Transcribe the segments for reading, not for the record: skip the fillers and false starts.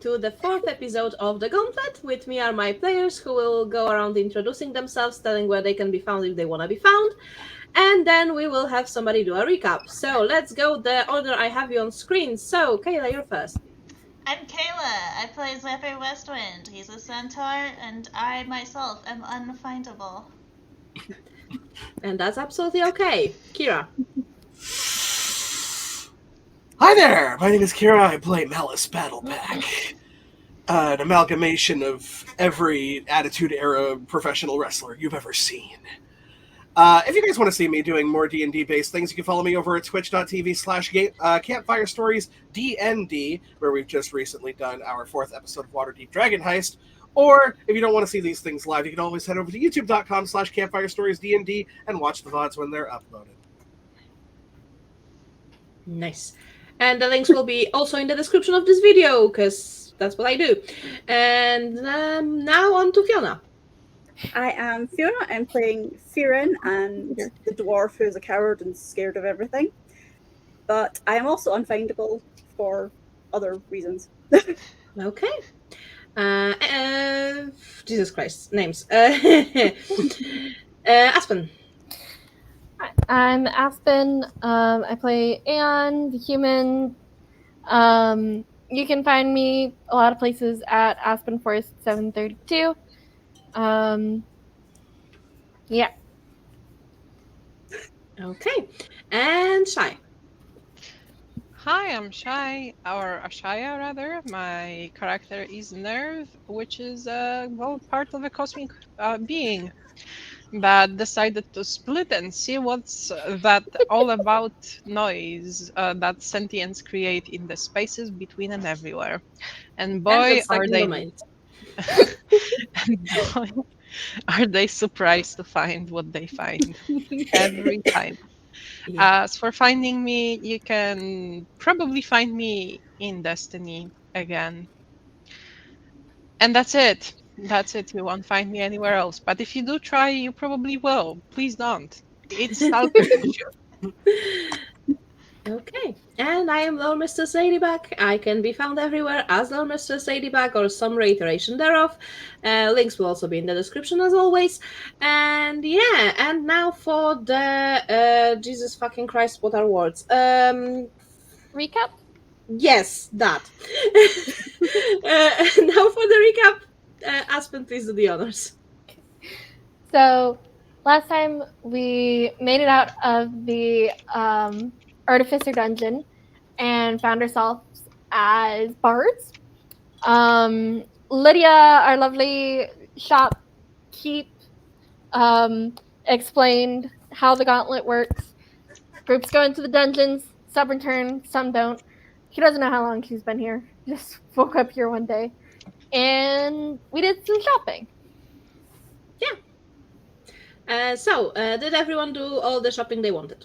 to the 4th episode of the Gauntlet. With me are my players who will go around introducing themselves, telling where they can be found if they want to be found. And then we will have somebody do a recap. So let's go the order I have you on screen. So, Kayla, you're first. I'm Kayla. I play Zephyr Westwind. He's a centaur, and I myself am unfindable. And that's absolutely okay. Kira. Hi there! My name is Kira. I play Mallus Battlepack. An amalgamation of every Attitude Era professional wrestler you've ever seen. If you guys want to see me doing more D&D based things, you can follow me over at twitch.tv/Campfire Stories DND, where we've just recently done our 4th episode of Waterdeep Dragon Heist. Or, if you don't want to see these things live, you can always head over to youtube.com/Campfire Stories DND and watch the VODs when they're uploaded. Nice. And the links will be also in the description of this video, because that's what I do. And now on to Fiona. I am Fiona. I'm playing Firinn, and the dwarf who is a coward and scared of everything. But I am also unfindable for other reasons. Okay. Jesus Christ, names. Aspen. Hi, I'm Aspen. I play Aeon, the human. You can find me a lot of places at Aspen Forest 732. Yeah. Okay. And Shy. Hi, I'm Shy, or Ashaya rather. My character is Nerv, which is part of a cosmic being that decided to split and see what's that all about noise that sentience create in the spaces between and everywhere. And boy, are they and boy, are they surprised to find what they find every time. Yeah. As for finding me, you can probably find me in Destiny again. And that's it. That's it. You won't find me anywhere else. But if you do try, you probably will. Please don't. It's selfish. Okay. And I am Loremistress LadyBug. I can be found everywhere as Loremistress LadyBug or some reiteration thereof. Links will also be in the description as always. And yeah, and now for the Jesus fucking Christ, what are words? Recap? Yes, that. Now for the recap, Aspen, please do the honors. So, last time we made it out of the Artificer Dungeon and found ourselves as bards. Lydia, our lovely shopkeep, explained how the gauntlet works. Groups go into the dungeons, some return, some don't. She doesn't know how long she's been here. Just woke up here one day. And we did some shopping. Yeah. So, did everyone do all the shopping they wanted?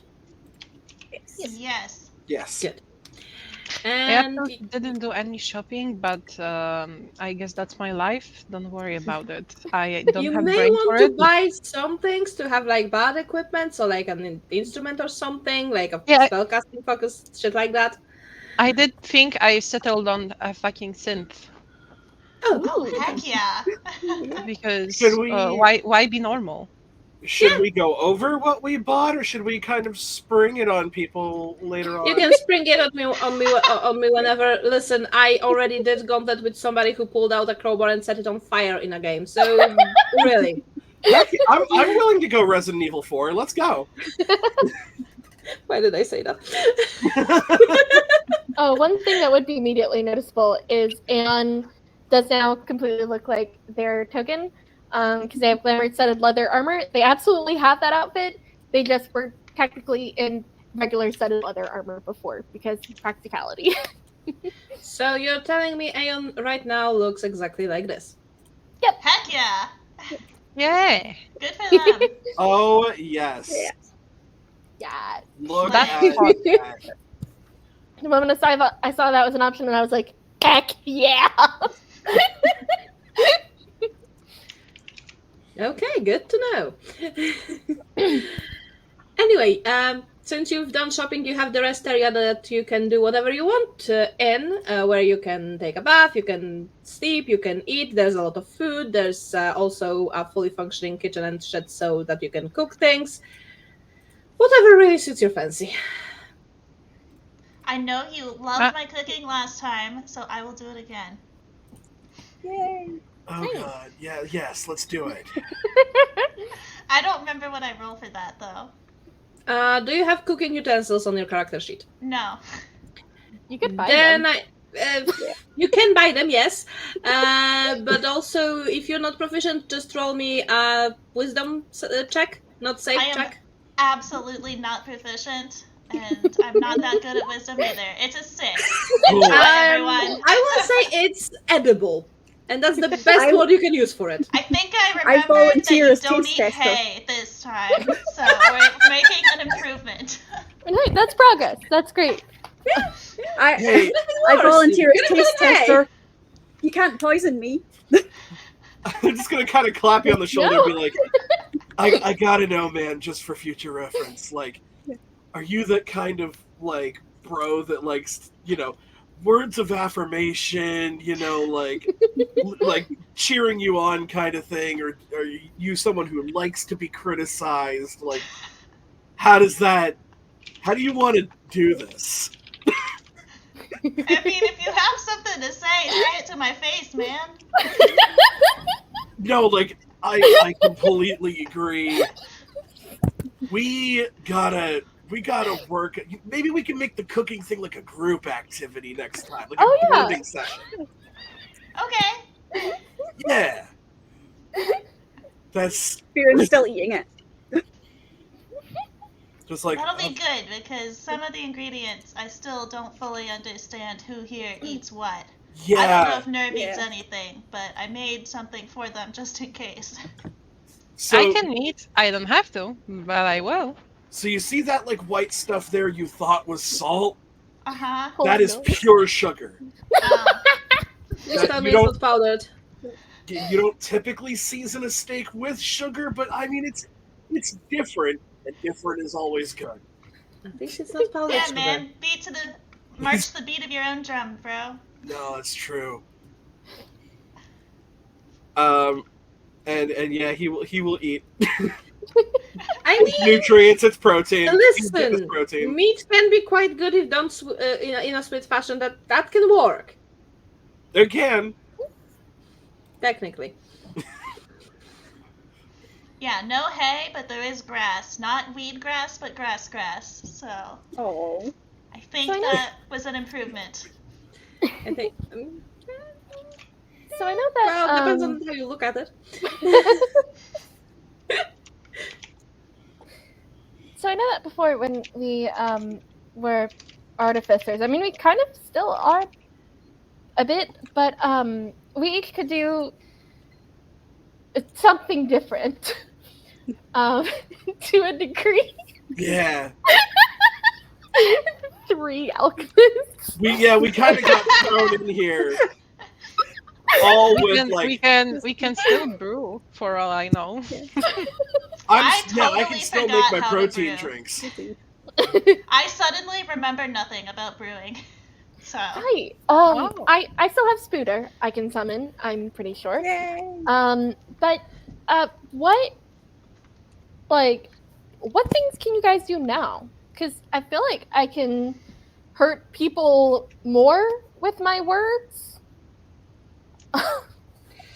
Yes. Yes. Good. I And didn't do any shopping, but I guess that's my life. Don't worry about it. I don't you have may brain want for to it. buy some things to have like bad equipment, so like an instrument or something, like a Yeah. spellcasting focus, shit like that. I did think I settled on a fucking synth. Oh, heck yeah. Because Should we- why be normal? Should we go over what we bought, or should we kind of spring it on people later on? You can spring it on me whenever. Listen, I already did Gauntlet with somebody who pulled out a crowbar and set it on fire in a game. So really, Heck, I'm willing to go Resident Evil 4. Let's go. why did I say that? Oh, one thing that would be immediately noticeable is Aeon does now completely look like their token. Because they have glamour-studded leather armor. They absolutely have that outfit. They just were technically in regular studded leather armor before because practicality. So you're telling me Aeon right now looks exactly like this? Heck yeah. Yeah. Good for them. Oh, yes. Yeah. Yeah. Look That's at hot. that. The moment I saw that was an option, and I was like, heck yeah! Okay, good to know. Anyway, since you've done shopping, you have the rest area that you can do whatever you want in, where you can take a bath, you can sleep, you can eat. There's a lot of food. There's also a fully functioning kitchen and shed so that you can cook things. Whatever really suits your fancy. I know you loved my cooking last time, so I will do it again. Yay! Oh god, yeah, yes, let's do it. I don't remember what I rolled for that, though. Do you have cooking utensils on your character sheet? No. You could buy Then them. you can buy them, yes. But also, if you're not proficient, just roll me a wisdom check, not save I am check. absolutely not proficient, and I'm not that good at wisdom either. It's a 6. Cool. Everyone. I will say it's edible, and that's the best word you can use for it. I think I remember volunteer that as you don't taste eat tester. hay this time, so we're making an improvement. Right, that's progress. That's great. I Hey, I volunteer as You're taste gonna pay. tester. You can't poison me. I'm just gonna kind of clap you on the shoulder and be like, I gotta know, man, just for future reference. Like, are you that kind of, like, bro that likes, you know, words of affirmation, you know, like cheering you on kind of thing? Or are you someone who likes to be criticized? Like, how do you want to do this? I mean, if you have something to say it to my face, man. No, like, I completely agree. We gotta work. Maybe we can make the cooking thing like a group activity next time, like a yeah. bonding session. Okay. Yeah, that's Fionn's still eating it. just like That'll be good, because some of the ingredients I still don't fully understand who here eats what. I don't know yeah. if Nerv eats Yeah. anything, but I made something for them just in case. So I can eat. I don't have to, but I will. so you see that like white stuff there you thought was salt? Uh-huh. Oh, That is no. pure sugar. Just tell you me don't- it's not powdered. You don't typically season a steak with sugar, but I mean it's different, and different is always good. At least it's not powdered Yeah, sugar. man. March to the beat of your own drum, bro. No, that's true. And yeah, he will eat. I It's mean, nutrients, it's protein. He's getting his listen, protein. meat can be quite good if done in a sweet fashion. That can work, There can. technically. Yeah, no hay, but there is grass. Not weed grass, but grass. So Oh. I think So I know- that was an improvement. I think. So I know that. Well, depends on how you look at it. So I know that before when we were artificers. I mean, we kind of still are a bit, but we each could do something different to a degree. Yeah. 3 alchemists. We kind of got thrown in here. All We with can, like we can still brew, for all I know. I totally can still make forgot my how to protein brew. drinks. I suddenly remember nothing about brewing. So Right. Wow. I still have Spooter I can summon, I'm pretty sure. Yay! But what things can you guys do now? Because I feel like I can hurt people more with my words.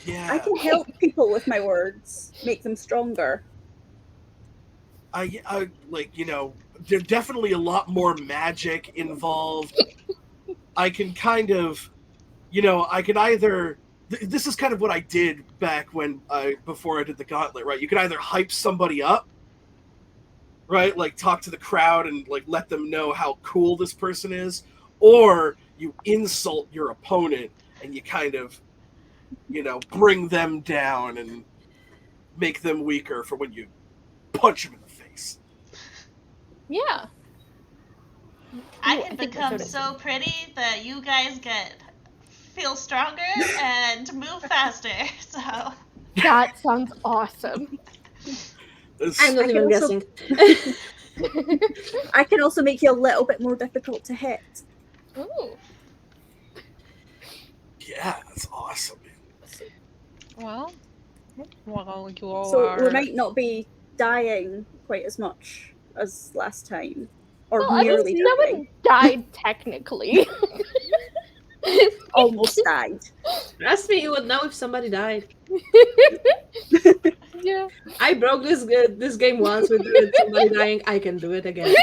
Yeah. I can help people with my words, make them stronger. I like, you know, there's definitely a lot more magic involved. I can kind of, you know, I can either. This is kind of what I did back when before I did the Gauntlet, right? You could either hype somebody up, right? Like talk to the crowd and like let them know how cool this person is, or you insult your opponent and you kind of, you know, bring them down and make them weaker for when you punch them in the face. Yeah. I Ooh, can I think become that's so pretty that you guys feel stronger and move faster. So That sounds awesome. This- I'm not I even can also- guessing. I can also make you a little bit more difficult to hit. Ooh. Yeah, that's awesome. Well, you all So are. we might not be dying quite as much as last time. Or Well, I mean, nearly no dying. one died technically. Almost died. Trust me, you would know if somebody died. Yeah. I broke this game once with somebody dying. I can do it again.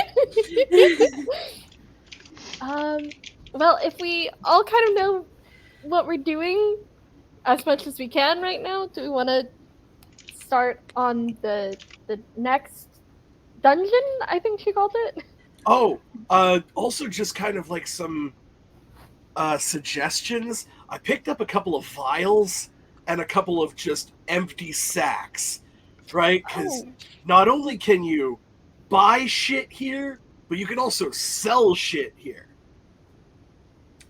Well, if we all kind of know what we're doing as much as we can right now, do we want to start on the next dungeon? I think she called it. Oh, also just kind of like some suggestions. I picked up a couple of vials and a couple of just empty sacks, right? Because not only can you buy shit here, but you can also sell shit here.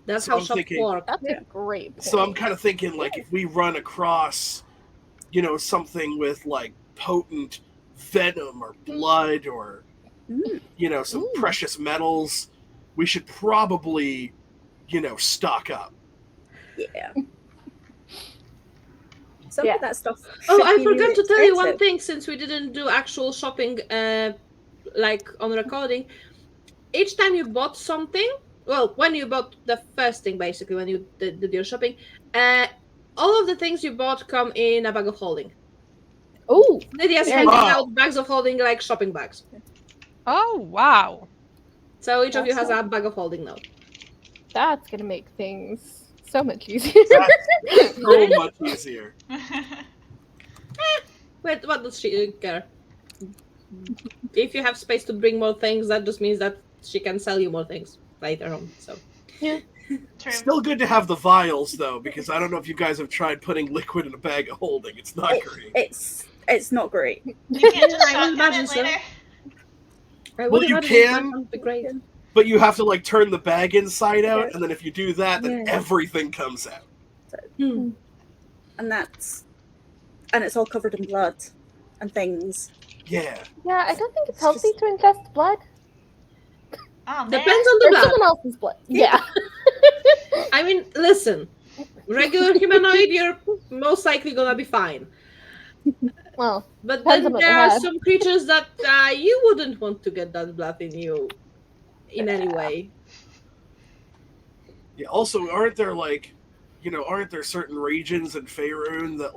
That's So how I'm shops thinking- work. That's a great point. So I'm kind of thinking, like, if we run across, something with, like, potent venom or blood or, some precious metals, we should probably, stock up. Yeah. Some of that stuff. Oh, should I be forgot really to tell you one expensive. thing since we didn't do actual shopping, like on recording. Each time you bought something, well, when you bought the first thing, basically, when you did your shopping, all of the things you bought come in a bag of holding. Oh, Lydia's Very handing nice. out bags of holding like shopping bags. Oh wow! So each of you has Awesome. a bag of holding now. that's gonna make things so much easier. So much easier. Wait, what does she care? If you have space to bring more things, that just means that she can sell you more things later on. So True. Still good to have the vials, though, because I don't know if you guys have tried putting liquid in a bag of holding. It's not great. It's not great. You can't just I would shotgun imagine it so. later. I Well, would you imagine can. that would be great. But you have to, like, turn the bag inside out, Yeah. and then if you do that, then Yeah. everything comes out. Hmm. And it's all covered in blood and things. Yeah. Yeah, I don't think it's It's healthy just- to ingest blood. Oh man. Depends on the Or blood. someone else's blood. Yeah. I mean, listen. Regular humanoid, you're most likely gonna be fine. Well, But Depends then on what there they are have. some creatures that you wouldn't want to get that blood in you in any way. Yeah. Also, aren't there certain regions in Faerun that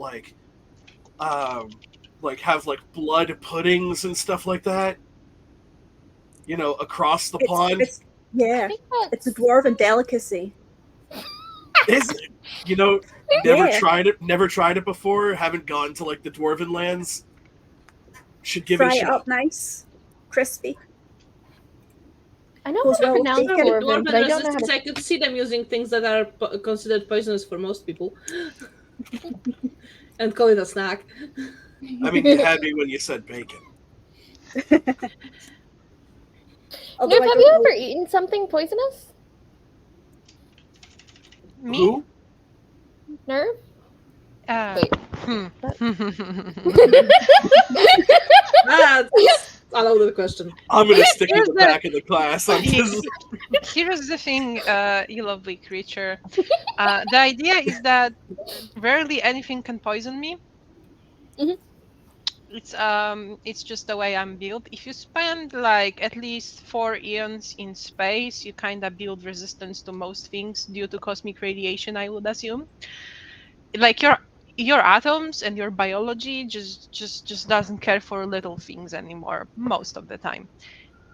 have blood puddings and stuff like that? Across the pond. Yeah, I think it's a dwarven delicacy. Is it? Never Yeah. tried it. Never tried it before. Haven't gone to the dwarven lands. Should give Fry it it a shot. up nice, crispy. I know Goes how to well with pronounce bacon. dwarven, Dwarven but I don't know how resistance, to. I could see them using things that are considered poisonous for most people. And call it a snack. I mean, you had me when you said bacon. Although Nerv, I have don't you know- ever eaten something poisonous? Me? Who? Nerv? Wait. That's a loaded question. I'm gonna stick in Here's the the- back of the class. I'm just. Here's the thing, you lovely creature. The idea is that rarely anything can poison me. Mhm. It's just the way I'm built. If you spend at least 4 eons in space, you kind of build resistance to most things due to cosmic radiation, I would assume. Your atoms and your biology just doesn't care for little things anymore most of the time.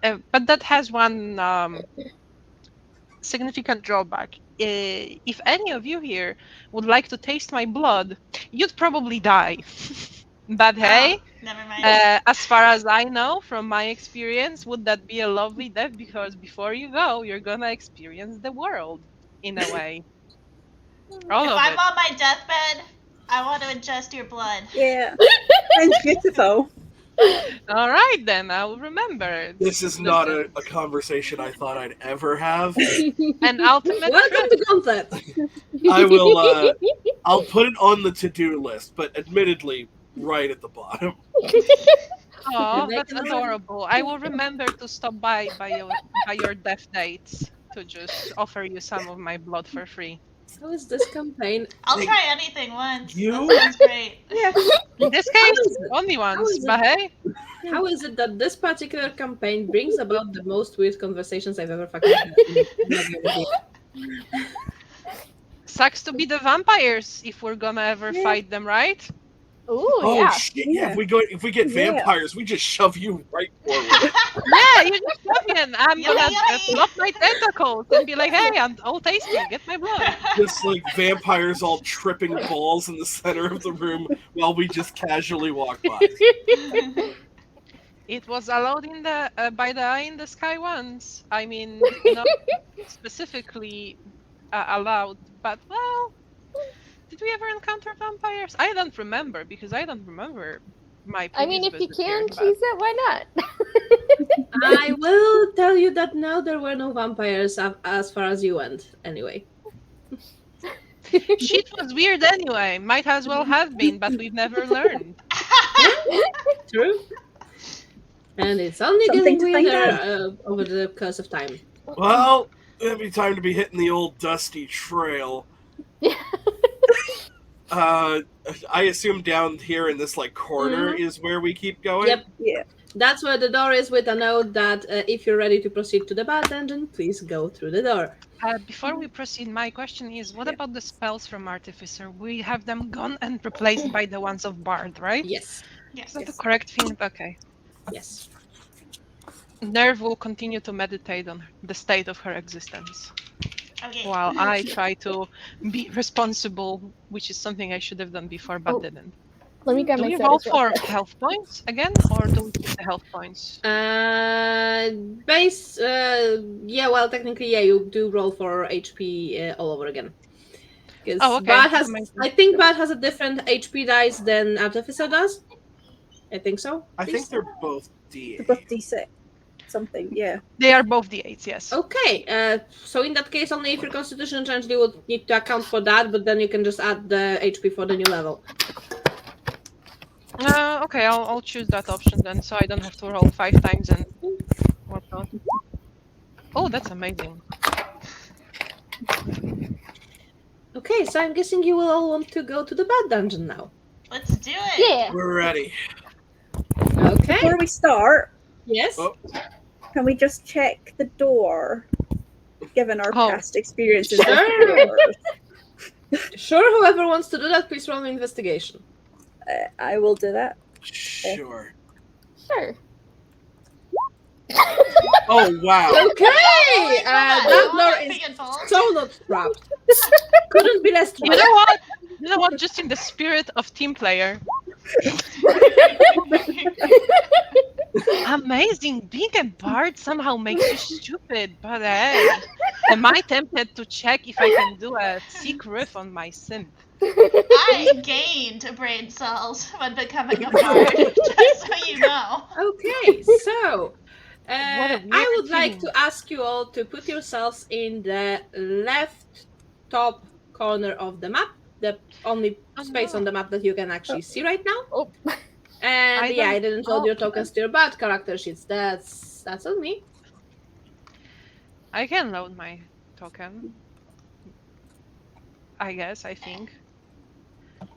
But that has one significant drawback. If any of you here would like to taste my blood, you'd probably die. But hey, Oh, never mind. as far as I know from my experience, would that be a lovely death? Because before you go, you're gonna experience the world in a way. All if of I'm it. on my deathbed, I want to ingest your blood. Yeah, sounds beautiful. All right, then I'll remember. This is not a conversation I thought I'd ever have. An ultimate Welcome trip. to Gauntlet. I will. I'll put it on the to-do list, but admittedly, right at the bottom. Oh, They that's can adorable. I will remember to stop by your death dates to just offer you some of my blood for free. How is this campaign? I'll Hey, try anything once. you- That sounds great. Yeah. In this How case, is it? only once. is it? But hey, How is it that this particular campaign brings about the most weird conversations I've ever fucking had in a game with you? sucks to be the vampires if we're gonna ever Yeah. fight them, right? Ooh, Oh yeah. shit! Yeah, Yeah. if we get Yeah. vampires, we just shove you right forward. Yeah, you just shove in. I'm Yummy, gonna yummy. flop my tentacles and be like, hey, I'm all tasty. Get my blood. Just like vampires all tripping balls in the center of the room while we just casually walk by. It was allowed in the by the Eye in the Sky once. I mean, not specifically allowed, but well, did we ever encounter vampires? I don't remember because I don't remember my. I mean, if you previous visit here, can but- choose it, why not? I will tell you that now there were no vampires as far as you went, anyway. Shit was weird anyway. Might as well have been, but we've never learned. True. And it's only Something getting to find weirder over the course of time. Well, it'll be time to be hitting the old dusty trail. I assume down here in this like corner is where we keep going. Yep. Yeah. That's where the door is, with a note that if you're ready to proceed to the bad dungeon, please go through the door. Before we proceed, my question is, what about the spells from Artificer? We have them gone and replaced by the ones of Bard, right? Yes. Yes. Is that the correct thing? Okay. Yes. Nerv will continue to meditate on the state of her existence, Okay. while I try to be responsible, which is something I should have done before but Oh. didn't. Let me grab Do my we soda roll real for quick. health points again, or do we keep the health points? Base. Yeah. Well, technically, yeah, you do roll for HP all over again. Because Oh, okay. Bard has. Amazing. I think Bard has a different HP dice than Artificer does. I think so. I at think least. they're both They're D8. both D6. Something, yeah. They are both D8s, yes. Okay, so in that case, only if your constitution changed, you would need to account for that, but then you can just add the HP for the new level. Okay, I'll choose that option then, so I don't have to roll 5 times and whatnot. Oh, that's amazing. Okay, so I'm guessing you will all want to go to the bad dungeon now. Let's do it. Yeah. We're ready. Okay. Before we start, Yes. Oh. can we just check the door, given our Oh. past experiences with Sure. doors? Sure, whoever wants to do that, please roll an investigation. I will do that. Sure. Sure. Oh wow. Okay! that That one, door I is think it's all. so not trapped. Couldn't be less You trapped. know what? You know what? Just in the spirit of team player. Amazing! Being a bard somehow makes you stupid, but hey, am I tempted to check if I can do a seek riff on my synth? I gained brain cells when becoming a bard, just so you know. Okay, so What a I weird would like thing. to ask you all to put yourselves in the left top corner of the map, the only Oh, space no. on the map that you can actually see right now. Oh. And I yeah, I don't- didn't load oh. your tokens to your bad character sheets. That's on me. I can load my token. I guess, I think.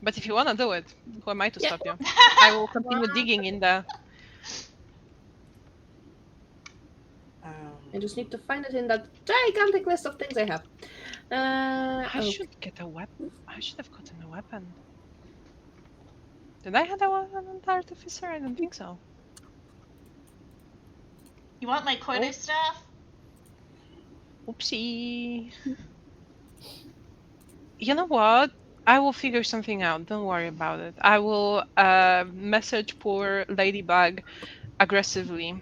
But if you wanna do it, who am I to Yeah. stop you? I will continue digging in the... I just need to find it in that gigantic list of things I have. I Okay. should get a weapon. I should have gotten a weapon. Did I have a weapon on the Artificer? I don't think so. You want my quarter staff? Oopsie. You know what? I will figure something out. Don't worry about it. I will message poor LadyBug aggressively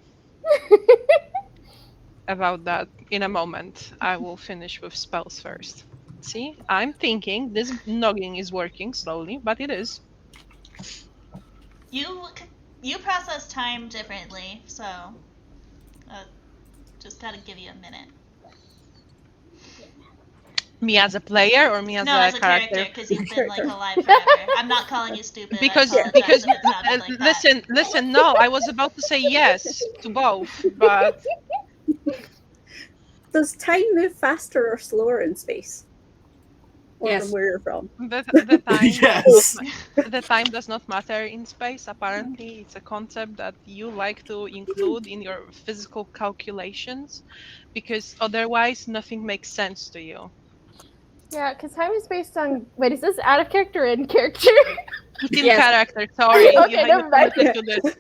about that in a moment. I will finish with spells first. See, I'm thinking this noggin is working slowly, but it is. You process time differently, so just gotta give you a minute. Me as a player or me as No, a as a character? character, because you've been like Character. alive forever. I'm not calling you stupid. Because I apologize because if it sounded like that. listen. No, I was about to say yes to both, but Does time move faster or slower in space? Or Yes. from where you're from? the time Yes. the time does not matter in space. Apparently, it's a concept that you like to include in your physical calculations, because otherwise nothing makes sense to you. Yeah, because time is based on. Wait, is this out of character or in character? It's in Yes. character. Sorry, Okay, you never mind. committed to this.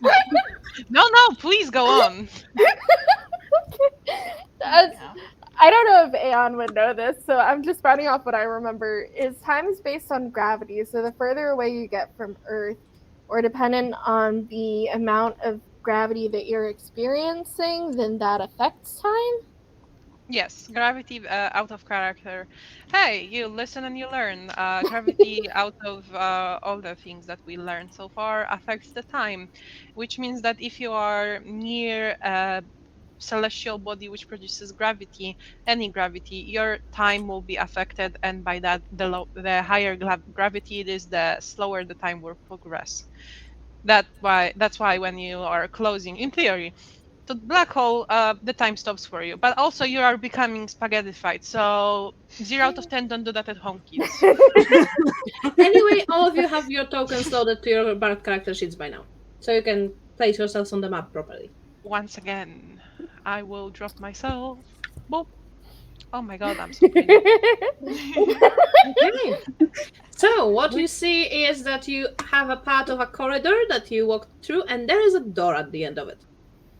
No, please go on. That's- Yeah. I don't know if Aeon would know this, so I'm just spouting off what I remember. Is time is based on gravity, so the further away you get from Earth, or dependent on the amount of gravity that you're experiencing, then that affects time. Yes, gravity out of character. Hey, you listen and you learn. Gravity out of all the things that we learned so far affects the time, which means that if you are near a celestial body which produces gravity, any gravity, your time will be affected, and by that, the higher gravity it is, the slower the time will progress. That's why when you are closing, in theory, to the black hole, the time stops for you. But also you are becoming spaghettified. So 0 out of 10, don't do that at home, kids. Anyway, all of you have your tokens loaded to your Bard character sheets by now. So you can place yourselves on the map properly. Once again, I will drop myself. Boop. Oh my god, I'm so pretty. Okay. So what you see is that you have a part of a corridor that you walk through, and there is a door at the end of it.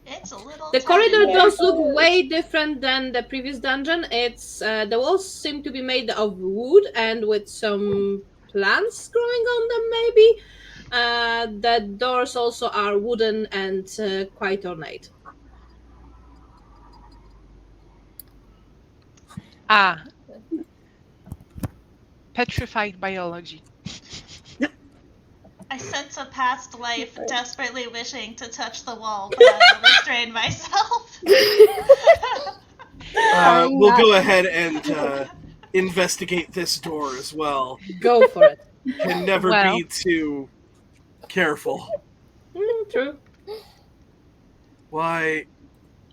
It's a little. The corridor tiny. does look way different than the previous dungeon. It's the walls seem to be made of wood and with some plants growing on them, maybe. The doors also are wooden and quite ornate. Ah. Petrified biology. I sense a past life desperately wishing to touch the wall, but I will restrain myself. We'll go ahead and investigate this door as well. Go for it. Can never Well. be too careful. True. Why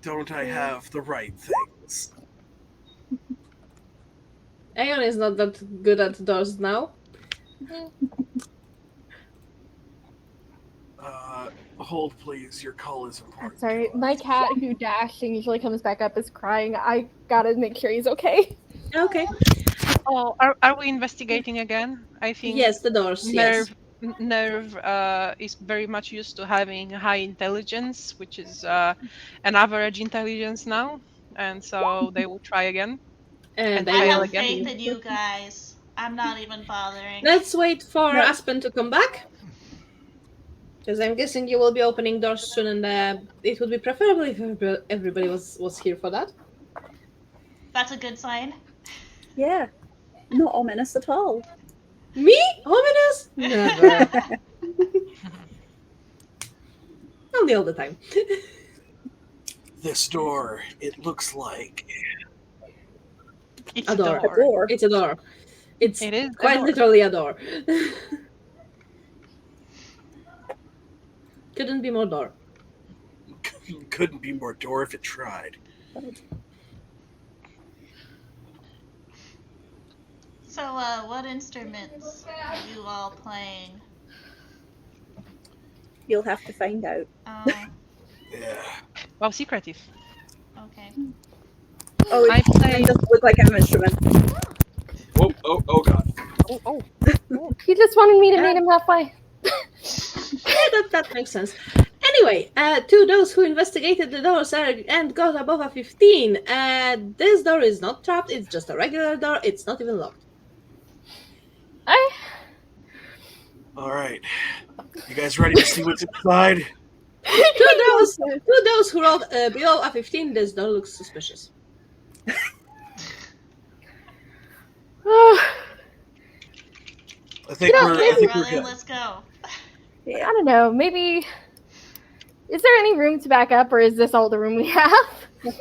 don't I have the right things? Aeon is not that good at doors now. Hold please, your call is important. Sorry, to us. my cat who dashed and usually comes back up is crying. I gotta make sure he's okay. Okay. Oh, are we investigating again? I think Yes, the doors. Yes. Nerv is very much used to having high intelligence, which is an average intelligence now, and so they will try again. And I they fail will. have again. faith in you guys. I'm not even bothering. Let's wait for No. Aspen to come back. Because I'm guessing you will be opening doors soon, and it would be preferable if everybody was here for that. That's a good sign. Yeah. Not ominous at all. Me? Ominous? Never. Only all the time. This door, it looks like It's A door. A door. It's a door. It's It is a quite door. literally a door. Couldn't be more door. couldn't be more door if it tried. So, what instruments are you all playing? You'll have to find out. Oh, Yeah. Well, secretive. okay. Oh, I it play. doesn't look like an instrument. Oh god. Oh. He just wanted me to meet him halfway. Yeah, that makes sense. Anyway, to those who investigated the doors and got above a 15, this door is not trapped, it's just a regular door, it's not even locked. Alright. You guys ready to see what's inside? To those who rolled below a 15, this door looks suspicious. I think we're Brother, good. let's go. I don't know. Maybe. Is there any room to back up, or is this all the room we have?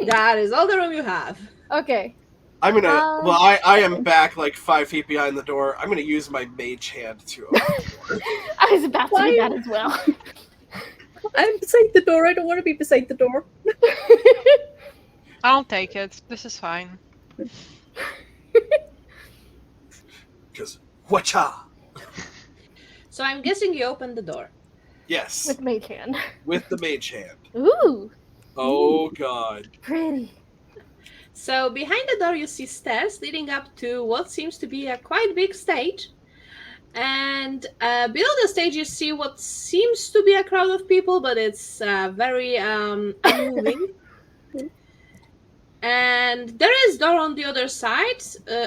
That is all the room you have. Okay. I'm gonna. Well, I am back like 5 feet behind the door. I'm gonna use my mage hand to open the door. I was about to do that as well. I'm beside the door. I don't want to be beside the door. I'll take it. This is fine. Because whatcha? So I'm guessing you opened the door. Yes, With mage hand. with the mage hand. Ooh, Oh god. pretty. So behind the door you see stairs leading up to what seems to be a quite big stage. And below the stage you see what seems to be a crowd of people, but it's very unmoving. And there is door on the other side,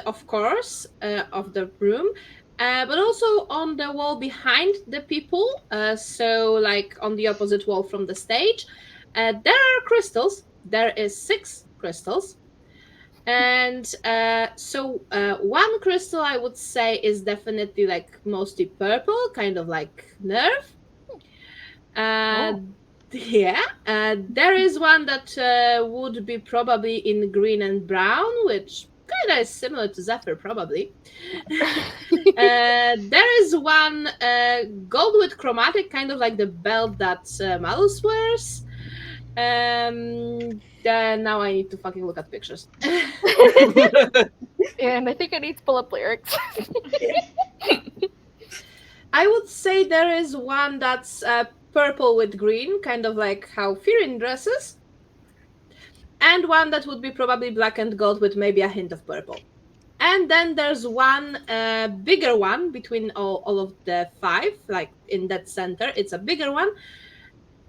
of course, of the room. But also on the wall behind the people, so like on the opposite wall from the stage, there are crystals. There is 6 crystals. And so one crystal I would say is definitely like mostly purple, kind of like Nerv. Yeah, there is one that would be probably in green and brown, which kind of is similar to Zephyr, probably. There is one gold with chromatic, kind of like the belt that Mallus wears. Now I need to fucking look at pictures. And I think I need to pull up lyrics. I would say there is one that's purple with green, kind of like how Firinn dresses. And one that would be probably black and gold with maybe a hint of purple. And then there's one bigger one between all of the 5, like in that center. It's a bigger one.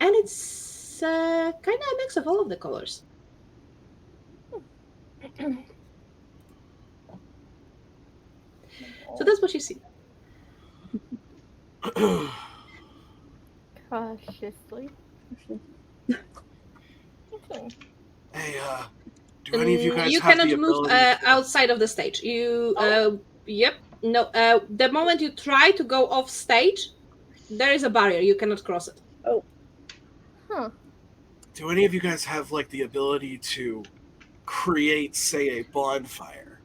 And it's kind of a mix of all of the colors. So that's what you see. Cautiously. Hey, do any of you guys you have cannot the move ability? outside of the stage. Yep. No. The moment you try to go off stage, there is a barrier. You cannot cross it. Huh. Do any of you guys have like the ability to create, say, a bonfire?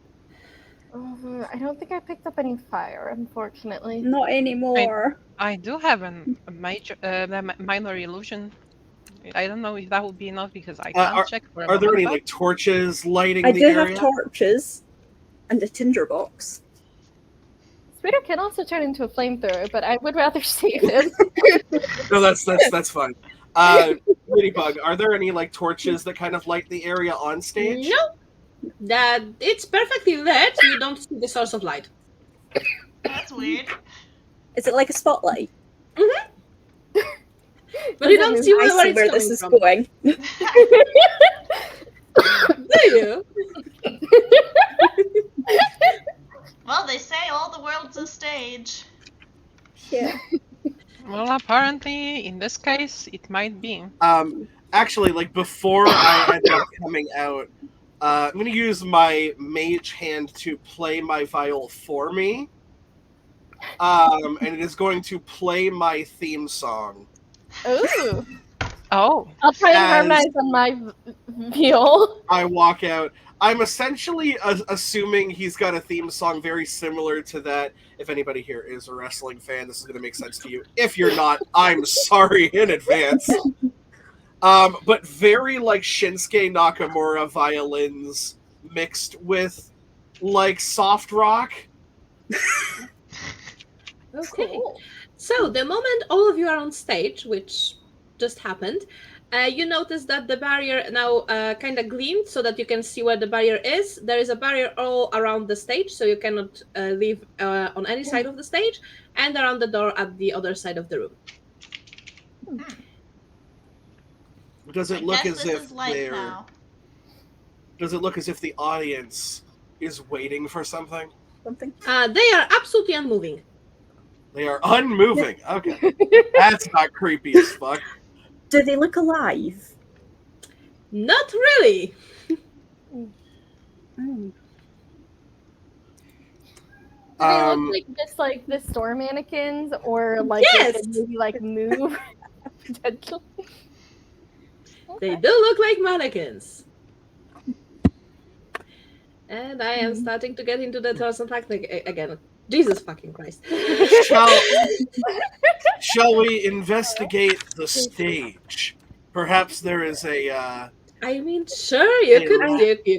I don't think I picked up any fire, unfortunately. Not anymore. I do have a major, minor illusion. I don't know if that would be enough because I can't check for a Are there moment, any but- like torches lighting I the do area? have torches and a tinderbox. Speeder can also turn into a flamethrower, but I would rather save him. No, that's fine. Ladybug, are there any like torches that kind of light the area on stage? No, that it's perfectly lit. You don't see the source of light. That's weird. Is it like a spotlight? But you don't see I where see it's where coming this is from. going. Do you? Well, they say all the world's a stage. Yeah. Well, apparently, in this case, it might be. Actually, like before I end up coming out, I'm gonna use my mage hand to play my viol for me. And it is going to play my theme song. Ooh. Oh, I'll try and As- harmonize on my viol. I walk out. I'm essentially assuming he's got a theme song very similar to that. If anybody here is a wrestling fan, this is going to make sense to you. If you're not, I'm sorry in advance. But very like Shinsuke Nakamura violins mixed with like soft rock. Okay. Cool. So the moment all of you are on stage, which just happened, you notice that the barrier now kind of gleamed so that you can see where the barrier is. There is a barrier all around the stage, so you cannot leave on any side of the stage, and around the door at the other side of the room. Does it I look guess as this if is life they're? now. Does it look as if the audience is waiting for something? Something. They are absolutely unmoving. They are unmoving. Okay, that's not creepy as fuck. Do they look alive? Not really. Oh. Do they Um, look like just like the store mannequins, or like Yes! they could maybe like move potentially? They do look like mannequins. And I am starting to get into the turns and tactic again. Jesus fucking Christ. Shall we investigate the stage? Perhaps there is a. I mean, sure, you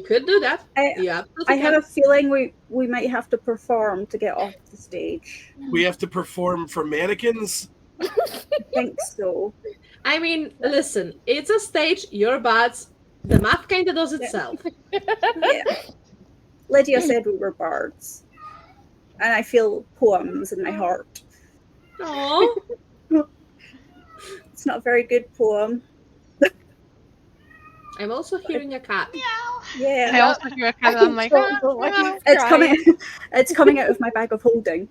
could do that. You I absolutely have can. a feeling we might have to perform to get off the stage. We have to perform for mannequins. I think so. I mean, listen, it's a stage, you're bards. The math kind of does itself. Yeah. Lydia said we were bards. And I feel poems in my heart. Aww. It's not a very good poem. I'm also hearing a cat. Meow. I Yeah. also hear a cat. I'm like, "Ah, It's crying." coming out of my bag of holding.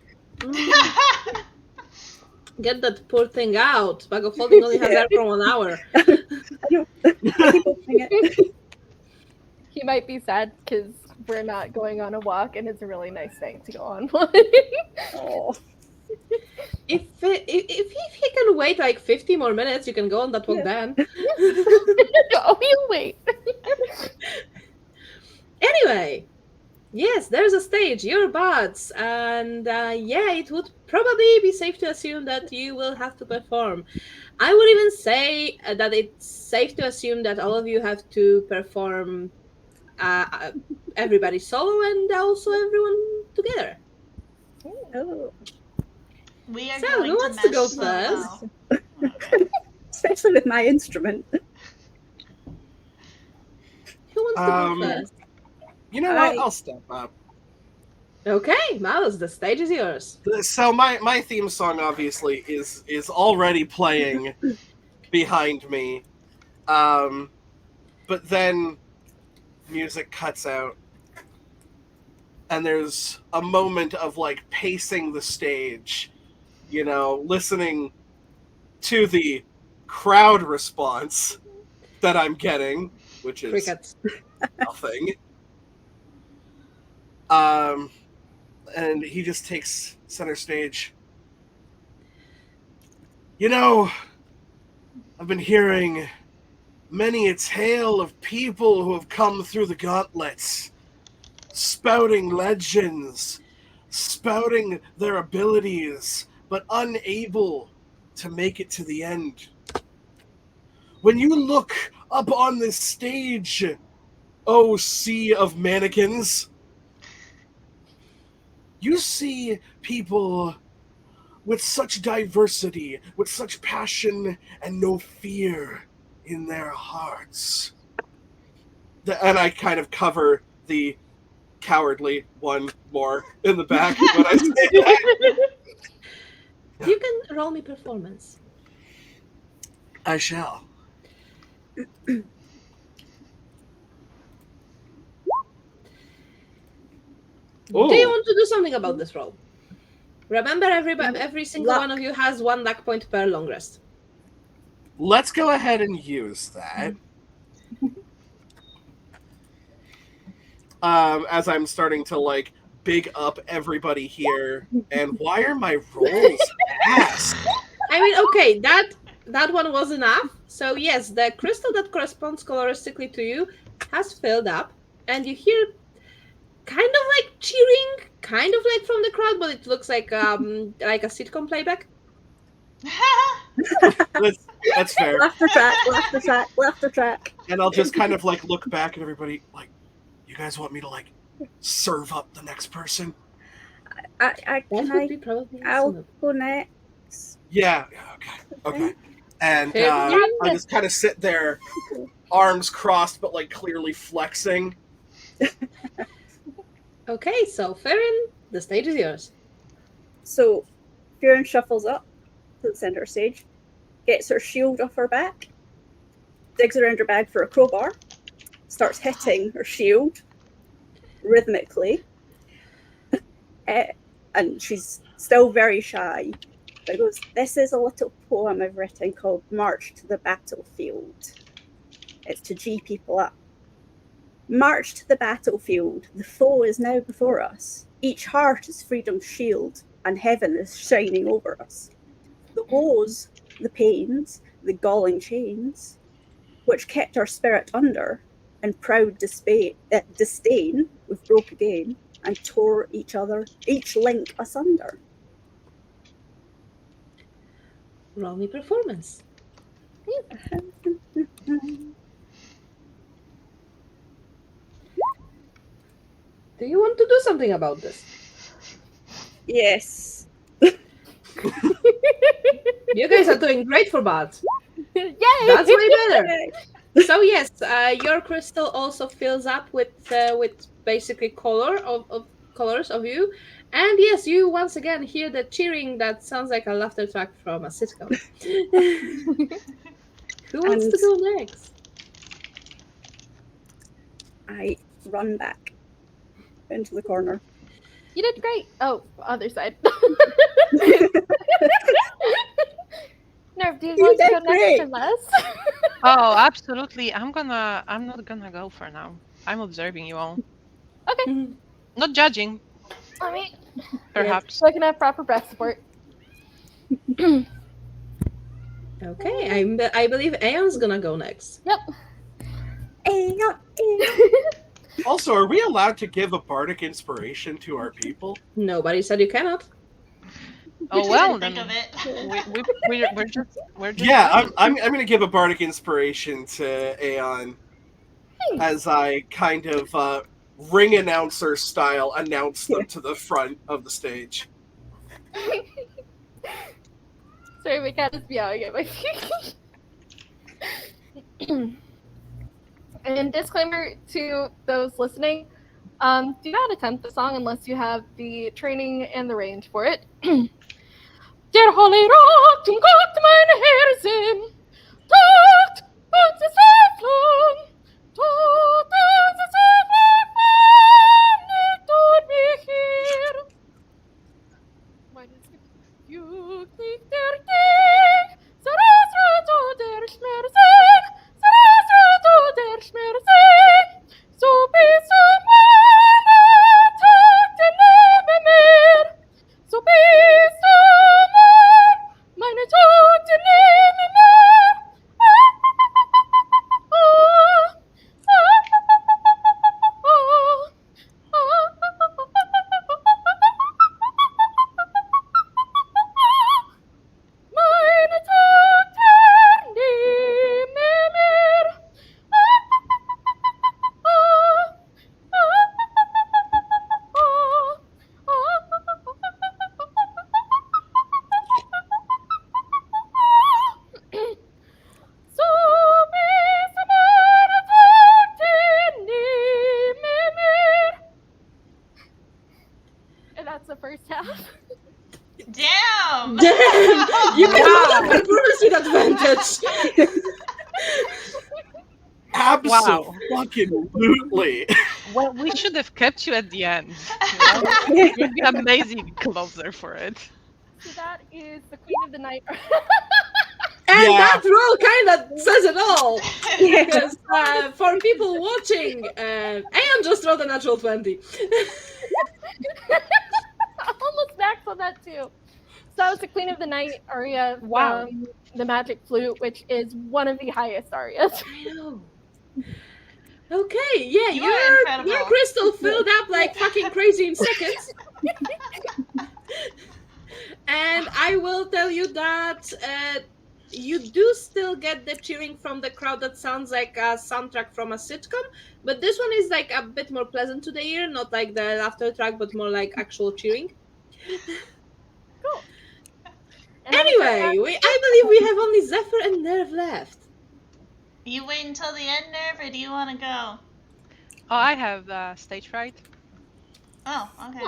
Get that poor thing out. Bag of holding only has air for 1 hour. I keep opening it. He might be sad because we're not going on a walk, and it's a really nice thing to go on. Oh, If he can wait like 50 more minutes, you can go on that walk then. Oh, you wait. Anyway, yes, there's a stage. You're bards, and yeah, it would probably be safe to assume that you will have to perform. I would even say that it's safe to assume that all of you have to perform everybody solo and also everyone together. oh. We are So, going who to wants to go mesh first? solo. Especially with my instrument. Who wants to go first? You know what? I'll step up. Okay, Mallus, the stage is yours. So my theme song obviously is already playing behind me, but then music cuts out, and there's a moment of like pacing the stage, you know, listening to the crowd response that I'm getting, which is Crickets. nothing. And he just takes center stage. You know, I've been hearing many a tale of people who have come through the gauntlets, spouting legends, spouting their abilities, but unable to make it to the end. When you look up on this stage, oh sea of mannequins, you see people with such diversity, with such passion and no fear in their hearts. And I kind of cover the cowardly one more in the back when I say that. You can roll me performance. I shall. Do you want to do something about this roll? Remember, every single one of you has 1 luck point per long rest. Let's go ahead and use that. As I'm starting to like big up everybody here, and why are my rolls ass? I mean, okay, that one was enough. So yes, the crystal that corresponds coloristically to you has filled up, and you hear kind of like cheering, kind of like from the crowd, but it looks like a sitcom playback. That's fair. Laughter track, laughter track, laughter track. And I'll just kind of like look back at everybody like, you guys want me to like serve up the next person? That would be probably I'll awesome. go next. Yeah. Okay. And Okay. I just kind of sit there, arms crossed, but like clearly flexing. Okay, so Firinn, the stage is yours. So Firinn shuffles up to the center stage, gets her shield off her back, digs around her bag for a crowbar, starts hitting her shield rhythmically, and she's still very shy. But goes, "This is a little poem I've written called March to the Battlefield. It's to G people up. March to the battlefield, the foe is now before us. Each heart is freedom's shield, and heaven is shining over us. The woes, the pains, the galling chains, which kept our spirit under, in proud disdain, we've broke again and tore each link asunder. Roll me performance. Do you want to do something about this? Yes. You guys are doing great for bad. Yay! That's way better. So yes, your crystal also fills up with basically colors of you, and yes, you once again hear the cheering that sounds like a laughter track from a sitcom. Who wants to go next? I run back into the corner. You did great. Oh, other side. Nerv, do you want to go next or less? Oh, absolutely. I'm not gonna go for now. I'm observing you all. Okay. Not judging, Let me. perhaps. So I can have proper breath support. Okay, I believe Aeon's gonna go next. Yep. Aeon. Also, are we allowed to give a bardic inspiration to our people? Nobody said you cannot. Oh well, Think then of it. we're just Yeah, I'm going to give a bardic inspiration to Aeon as I kind of ring announcer style announce them to the front of the stage. Sorry, my cat is meowing at my feet. And disclaimer to those listening, do not attempt the song unless you have the training and the range for it. Der Holy Rock, zum Gott meine Herzen, tot, und es Öffnung, tot, und es Öffnung, nicht tut mich hier. Meines juckt nicht der Ding, Sarasrato der Schmerzig, Sarasrato der Schmerzig, so bis zum meine Tage nehme mehr, so bis zum meine Tage nehme mehr. Meine Tage nehme mehr. So bis meine Tage nehme mehr. And that's the first half. Damn! Damn! You can performance with advantage. Absolutely. Well, we should have kept you at the end. You know? You'd be amazing closer for it. So that is the Queen of the Night. And Yeah. that roll kind of says it all. Because for people watching, Aeon just rolled a natural 20. Almost maxed on that too. So that was the Queen of the Night aria Wow. from the Magic Flute, which is one of the highest arias. I know. Okay, yeah, You are incredible. your crystal filled up like fucking crazy in seconds. And I will tell you that you do still get the cheering from the crowd that sounds like a soundtrack from a sitcom, but this one is like a bit more pleasant to the ear, not like the laughter track, but more like actual cheering. And Anyway, I believe we have only Zephyr and Nerv left. You wait until the end, Nerv, or do you want to go? Oh, I have stage fright. Oh, okay.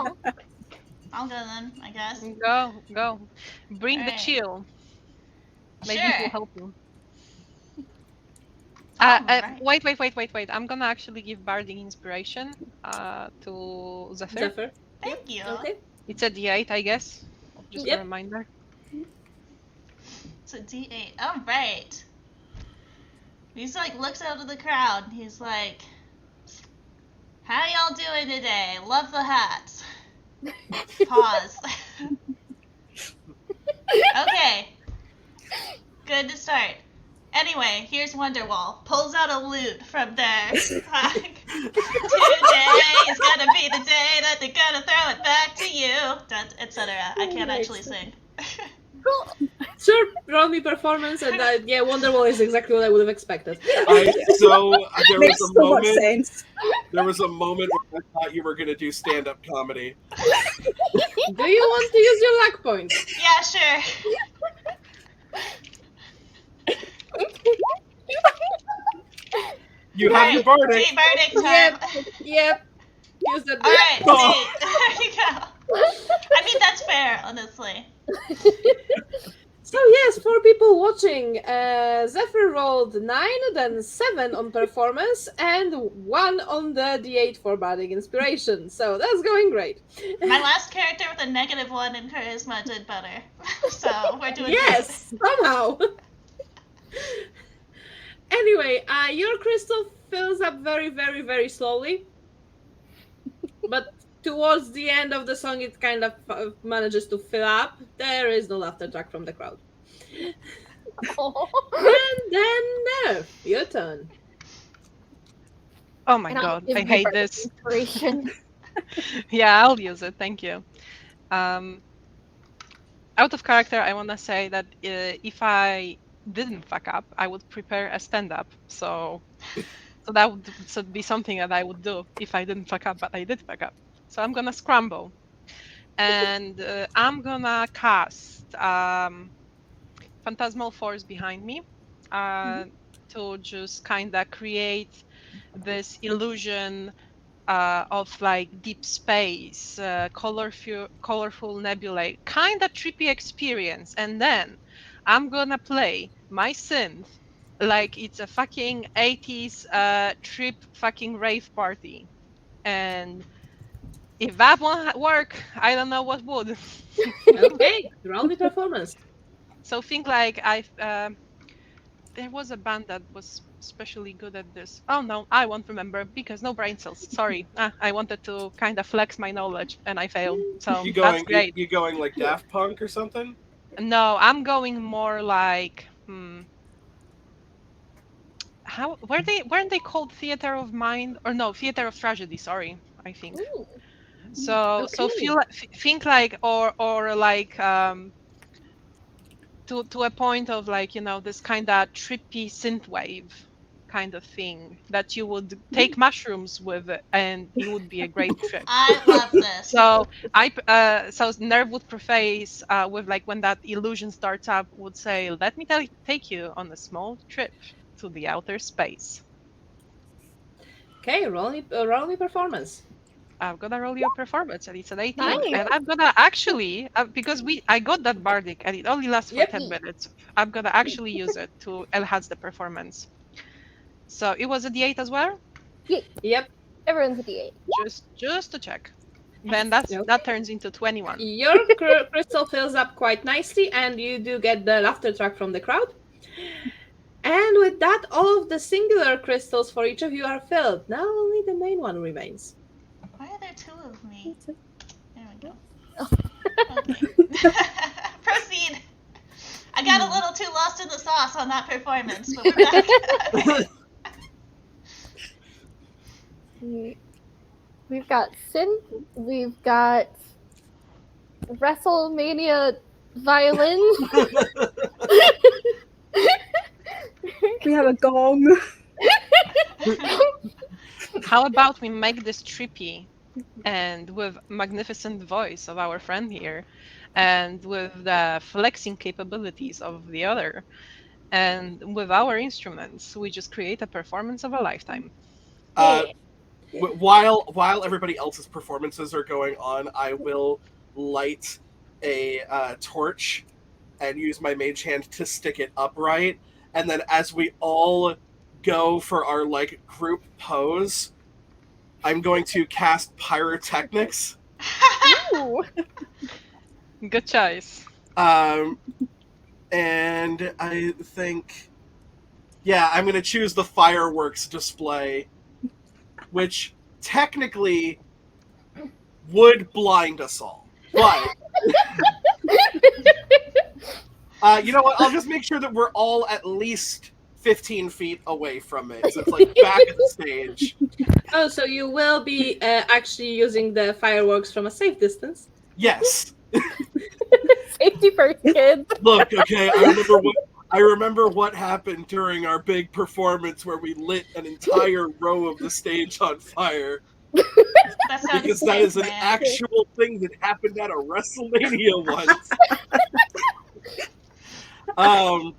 I'll go then, I guess. Go. Bring the Alright. chill. Maybe Sure. it will help you. Alright. Wait. I'm gonna actually give Bardic Inspiration to Zephyr. Zephyr. Thank you. Okay. It's a D8, I guess. Just Yep. a reminder. It's a D8. All right. He's like looks out of the crowd. He's like, "How y'all doing today? Love the hats." Pause. Okay. Good to start. Anyway, here's Wonderwall. Pulls out a lute from their pack. Today is gonna be the day that they're gonna throw it back to you, etc. I can't actually sing. Sure, roll me performance, and yeah, Wonderwall is exactly what I would have expected. There Makes was a so much moment. sense. There was a moment where I thought you were going to do stand-up comedy. Do you want to use your luck point? Yeah, sure. You have your bardic. Bardic time. Yep. Use that. Alright, Oh. there you go. I mean, that's fair, honestly. So yes, for people watching, Zephyr rolled 9, then 7 on performance, and 1 on the D8 for bardic inspiration. So that's going great. My last character with a -1 in charisma did better. So we're doing Yes, somehow. Anyway, your crystal fills up very, very, very slowly. But towards the end of the song, it kind of manages to fill up. There is no laughter track from the crowd. And then Nerv, your turn. Oh my And I'll god, give I you hate bardic this. inspiration. Yeah, I'll use it. Thank you. Out of character, I want to say that if I didn't fuck up, I would prepare a stand-up. So that would be something that I would do if I didn't fuck up, but I did fuck up. So I'm gonna scramble, and I'm gonna cast Phantasmal Force behind me to just kind of create this illusion of like deep space, colorful nebulae, kind of trippy experience. And then I'm gonna play my synth like it's a fucking 80s trip fucking rave party. And if that won't work, I don't know what would. Okay, roll me performance. So think like there was a band that was especially good at this. Oh no, I won't remember because no brain cells. Sorry, I wanted to kind of flex my knowledge and I failed. So that's great. You going like Daft Punk or something? No, I'm going more like how weren't they called Theater of Mind or no Theater of Tragedy? Sorry, I think. Ooh. So Okay. think like or like to a point of like this kind of trippy synthwave kind of thing that you would take mushrooms with and it would be a great trip. I love this. So so Nerv would preface with like when that illusion starts up would say, "Let me take you on a small trip to the outer space." Okay, roll me performance. I'm gonna roll your performance and it's an 18. Nice. And I'm gonna actually because I got that bardic and it only lasts for Yep. 10 minutes. I'm gonna actually use it to enhance the performance. So it was a D8 as well? Yep. Everyone's a D8. Just to check. Then that turns into 21. Your crystal fills up quite nicely, and you do get the laughter track from the crowd. And with that, all of the singular crystals for each of you are filled. Now only the main one remains. Why are there 2 of me? There we go. Okay. Proceed. I got a little too lost in the sauce on that performance, but we're back. We've got synth. We've got WrestleMania violin. We have a gong. How about we make this trippy and with magnificent voice of our friend here and with the flexing capabilities of the other and with our instruments we just create a performance of a lifetime. While everybody else's performances are going on, I will light a torch and use my mage hand to stick it upright, and then as we all go for our like group pose, I'm going to cast pyrotechnics. Ooh. Good choice. And I think, yeah, I'm going to choose the fireworks display, which technically would blind us all. But, you know what? I'll just make sure that we're all at least 15 feet away from it. So it's like back at the stage. Oh, so you will be actually using the fireworks from a safe distance? Yes. Safety first, kids. Look, okay, I remember what happened during our big performance where we lit an entire row of the stage on fire. That sounds Because sick, that is an man. actual thing that happened at a WrestleMania once.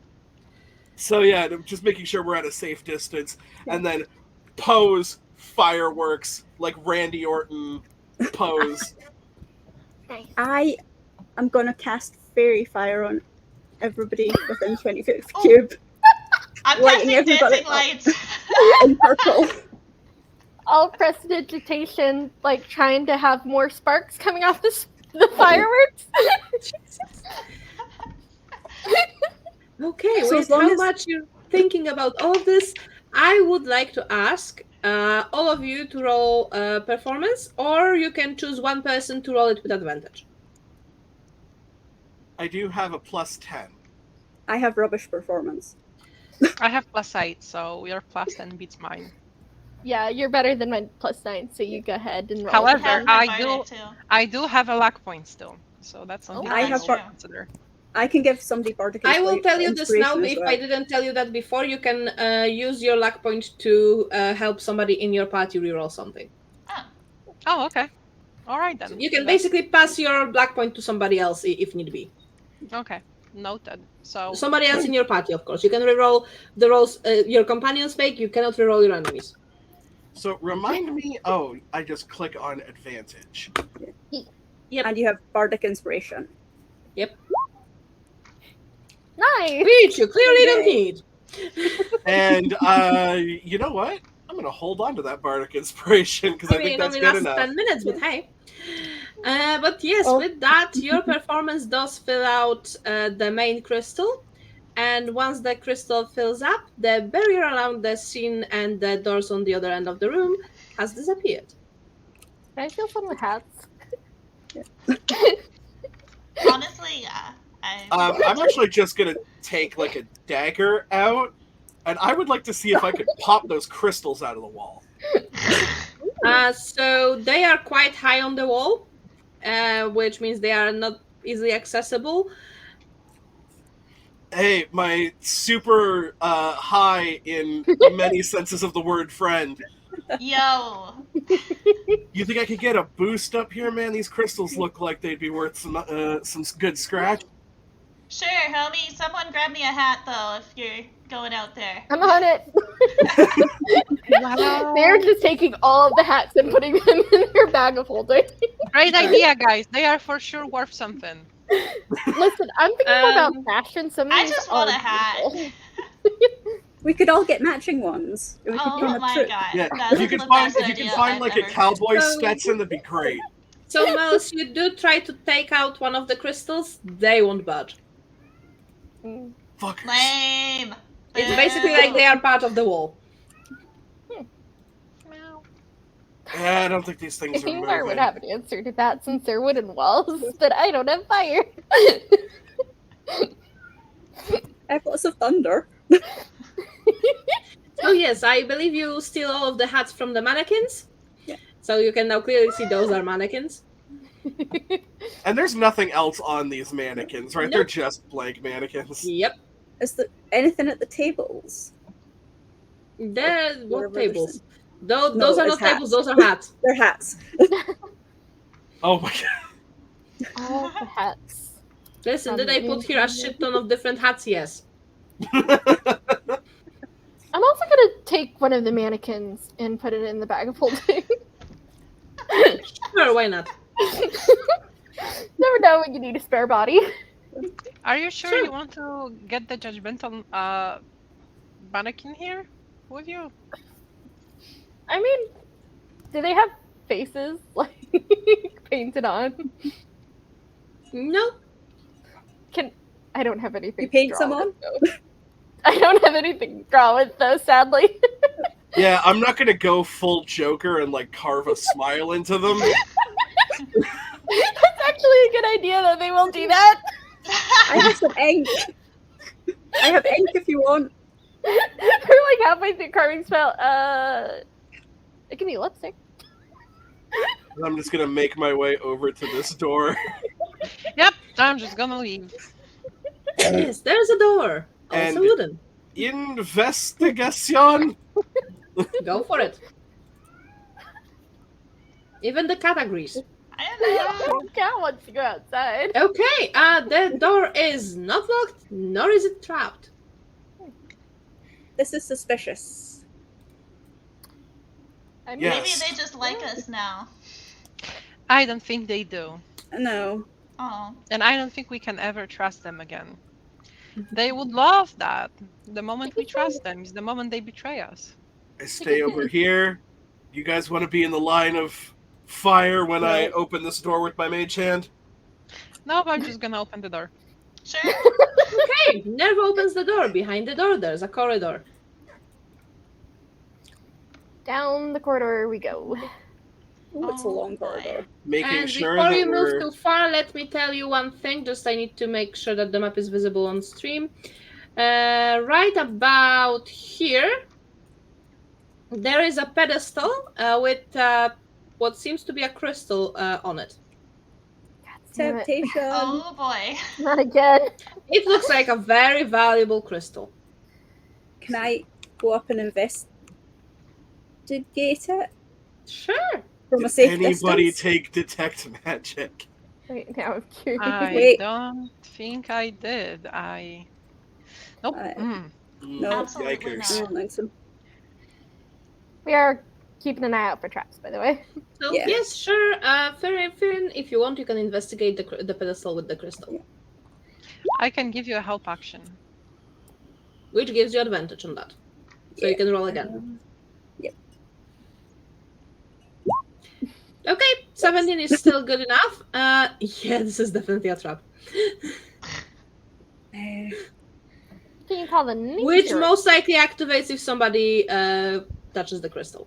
So yeah, just making sure we're at a safe distance, and then pose fireworks like Randy Orton pose. I am going to cast fairy fire on everybody within 20 feet of the cube. I'm Lighting casting everybody dancing up. lights. In purple. I'll prestidigitation, like trying to have more sparks coming off the fireworks. Okay, So with as long how as- much you're thinking about all of this, I would like to ask all of you to roll performance, or you can choose one person to roll it with advantage. I do have a +10. I have rubbish performance. I have +8, so your +10 beats mine. Yeah, you're better than my +9, so you go ahead and roll. However, Have I my do- bardic, too. I do have a luck point still, so that's something I I have will bar- consider. I can give somebody bardic I will tell you this now, inspiration but as if well. I didn't tell you that before, you can use your luck point to help somebody in your party reroll something. Oh, okay. All right then. You can That's- basically pass your luck point to somebody else if need be. Okay, noted. So Somebody else in your party, of course. You can reroll the rolls your companions make. You cannot reroll your enemies. So remind me. Oh, I just click on advantage. Yep. And you have bardic inspiration. Nice. Which you clearly don't Yay. need. And you know what? I'm gonna hold on to that bardic inspiration because I I mean, think it that's only good lasts enough. 10 minutes, but hey. But yes, Oh. with that, your performance does fill out the main crystal. And once the crystal fills up, the barrier around the scene and the doors on the other end of the room has disappeared. Can I steal some of the hats? Honestly, yeah. I'm actually just gonna take like a dagger out, and I would like to see if I could pop those crystals out of the wall. So they are quite high on the wall, which means they are not easily accessible. Hey, my super high in many senses of the word friend. Yo. You think I could get a boost up here, man? These crystals look like they'd be worth some good scratch. Sure, homie. Someone grab me a hat, though, if you're going out there. I'm on it. wow. They're just taking all of the hats and putting them in their bag of holding. Great idea, guys. They are for sure worth something. Listen, I'm thinking more about fashion. Some of I these just want a are hat. beautiful. We could all get matching ones. We could Oh form a my troop. god. Yeah, That's if you the could find best if you could idea find I've like a ever cowboy So- Stetson, that'd be great. So, Mallus, you do try to take out one of the crystals, they won't budge. Mm. Fuckers. Lame. It's basically like they are part of the wall. Meow. I don't think these things are Ingvar would moving. have an answer to that since they're wooden walls, but I don't have fire. I have lots of thunder. So yes, I believe you steal all of the hats from the mannequins. Yeah. So you can now clearly see those are mannequins. And there's nothing else on these mannequins, right? Nope. They're just blank mannequins. Yep. Is there anything at the tables? There, what Whatever they're tables? saying. Those, No, those are it's not tables, hats. those are hats. They're hats. Oh my god. All the hats. Listen, did I put here a shit ton of different hats? Yes. I'm also gonna take one of the mannequins and put it in the bag of holding. Sure, why not? Never know when you need a spare body. Are you sure Sure. you want to get the judgmental mannequin here with you? I mean, do they have faces like painted on? No. I don't have anything. You paint to draw some with, on? though. I don't have anything to draw with though, sadly. Yeah, I'm not gonna go full Joker and like carve a smile into them. That's actually a good idea though. They will do that. I have some ink. I have ink if you want. like halfway through carving spell. It can be lipstick. I'm just gonna make my way over to this door. Yep, I'm just gonna leave. Yes, there's a door. Also And- wooden. Investigation. Go for it. Even the cat agrees. I don't know. Cat wants to go outside. Okay, the door is not locked, nor is it trapped. This is suspicious. I mean, Yes. Maybe they just like us now. I don't think they do. No. Oh. And I don't think we can ever trust them again. They would love that. The moment we trust them is the moment they betray us. I stay over here. You guys want to be in the line of fire when I open this door with my mage hand? No, I'm just gonna open the door. Sure. Okay, Nerv opens the door. Behind the door, there's a corridor. down the corridor we go. Ooh, it's a long boy. corridor. Making And sure before that you move we're... too far, let me tell you one thing. Just I need to make sure that the map is visible on stream. Right about here, there is a pedestal with what seems to be a crystal on it. Damn it. Temptation. Oh boy. Not again. It looks like a very valuable crystal. Can I go up and investigate it Sure. from a Did safe anybody distance? take detect magic? Right now I'm curious. I Wait. don't think I did. Nope. No. Absolutely Yikers. I not. don't think so. We are keeping an eye out for traps, by the way. So Yeah. yes, sure. Firinn, if you want, you can investigate the pedestal with the crystal, I can give you a help action. which gives you advantage on that. So you can roll again. Yep. Okay, 17 is still good enough. Yeah, this is definitely a trap. Uh, Can you call the nature? Which most likely activates if somebody touches the crystal.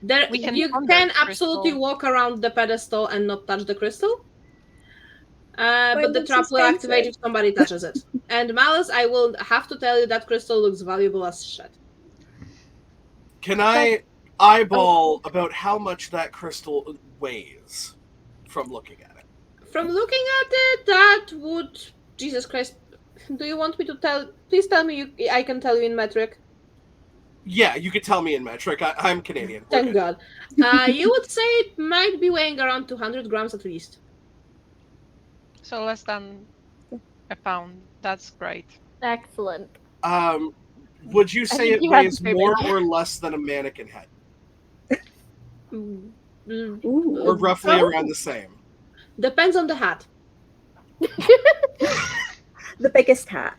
We can you ponder can the absolutely crystal. walk around the pedestal and not touch the crystal. Why But the looks trap will activate if expensive? somebody touches it. And Mallus, I will have to tell you that crystal looks valuable as shit. Can I eyeball about how much that crystal weighs from looking at it? From looking at it, that would... Jesus Christ. Do you want me to tell... Please tell me I can tell you in metric. Yeah, you could tell me in metric. I'm Canadian. We're Thank good. God. You would say it might be weighing around 200 grams at least. So less than a pound. That's great. Excellent. Would you say think it you have weighs to say more that. or less than a mannequin head? Mm, Ooh. Or roughly Probably. around the same? Depends on the hat. The biggest hat.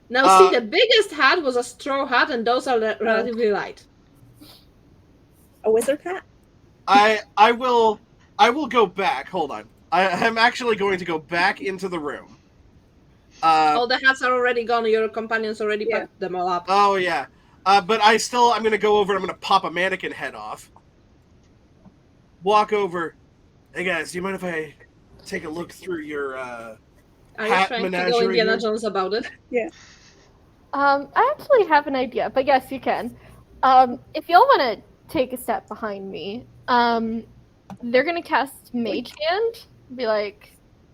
Now, see, the biggest hat was a straw hat, and those are relatively light. A wizard hat? I will go back. Hold on. I'm actually going to go back into the room. All the hats are already gone. Your companions already Yeah. packed them all up. Oh yeah. But I'm going to go over and I'm going to pop a mannequin head off. Walk over. Hey guys, do you mind if I take a look through your Are you hat trying to go menagerie Indiana here? Jones about it? I actually have an idea, but yes, you can. If y'all want to take a step behind me, they're gonna cast Mage Hand. Be like,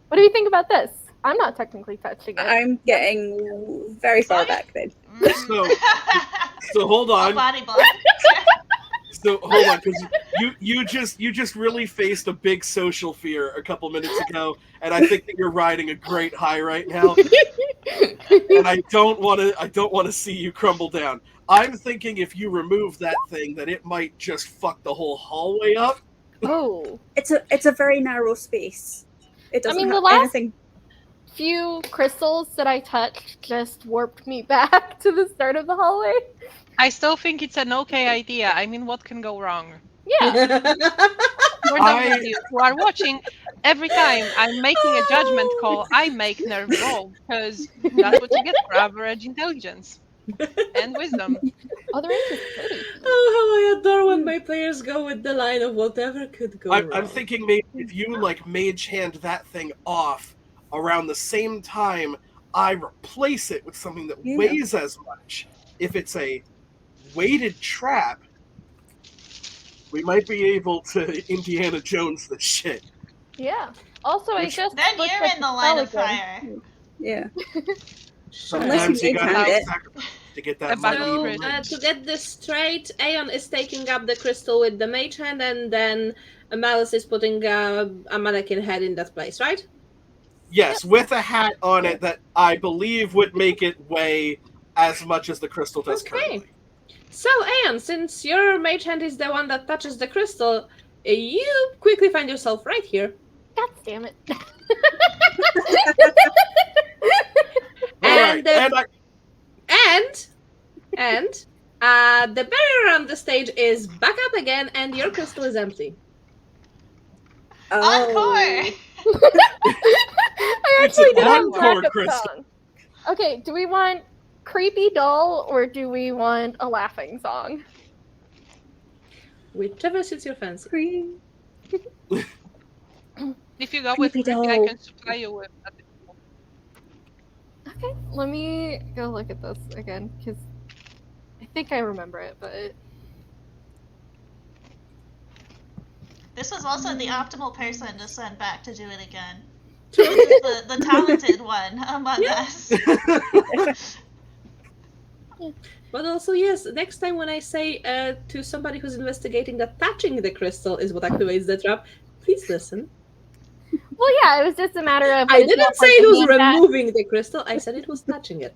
what do you think about this? I'm not technically touching it. I'm getting very far back then. So hold Oh, on. body blow. So hold on, because you just really faced a big social fear a couple minutes ago, and I think that you're riding a great high right now. And I don't want to see you crumble down. I'm thinking if you remove that thing, that it might just fuck the whole hallway up. Oh, It's a very narrow space. It doesn't mean, the have last- anything. few crystals that I touched just warped me back to the start of the hallway. I still think it's an okay idea. I mean, what can go wrong? Yeah. For those of you who are watching, every time I'm making a judgment call, I make Nerv roll, because that's what you get for average intelligence and wisdom. Oh, the range is pretty. Oh, how I adore when my players go with the line of whatever could go wrong. I'm thinking maybe if you mage hand that thing off around the same time I replace it with something that Yeah. weighs as much. If it's a weighted trap, we might be able to Indiana Jones the shit. Yeah. Also, I Which- just Then looked you're at in the spell line of again. fire. Yeah. Sure. Unless Sometimes you you gotta hand make it. sacrifice to get that About money. So, Firinn. to get this straight, Aeon is taking up the crystal with the mage hand, and then Mallus is putting a mannequin head in that place, right? Yes, with a hat on it that I believe would make it weigh as much as the crystal does Okay. currently. So, Aeon, since your mage hand is the one that touches the crystal, you quickly find yourself right here. God damn it. Alright, And and and the barrier around the stage is back up again, and your crystal is empty. Encore! I It's actually an did have a encore backup crystal. song. Okay, do we want Creepy Doll or do we want a laughing song? Whichever suits your fancy. Cream. If you go with Creepy creepy, I doll. can supply you with that. Okay, let me go look at this again because I think I remember it, but This was also the optimal person to send back to do it again. The talented one among us. But also, yes, next time when I say to somebody who's investigating that touching the crystal is what activates the trap, please listen. well, yeah, it was just a matter of. I when it's didn't not say like it a was hand bat. removing the crystal, I said it was touching it.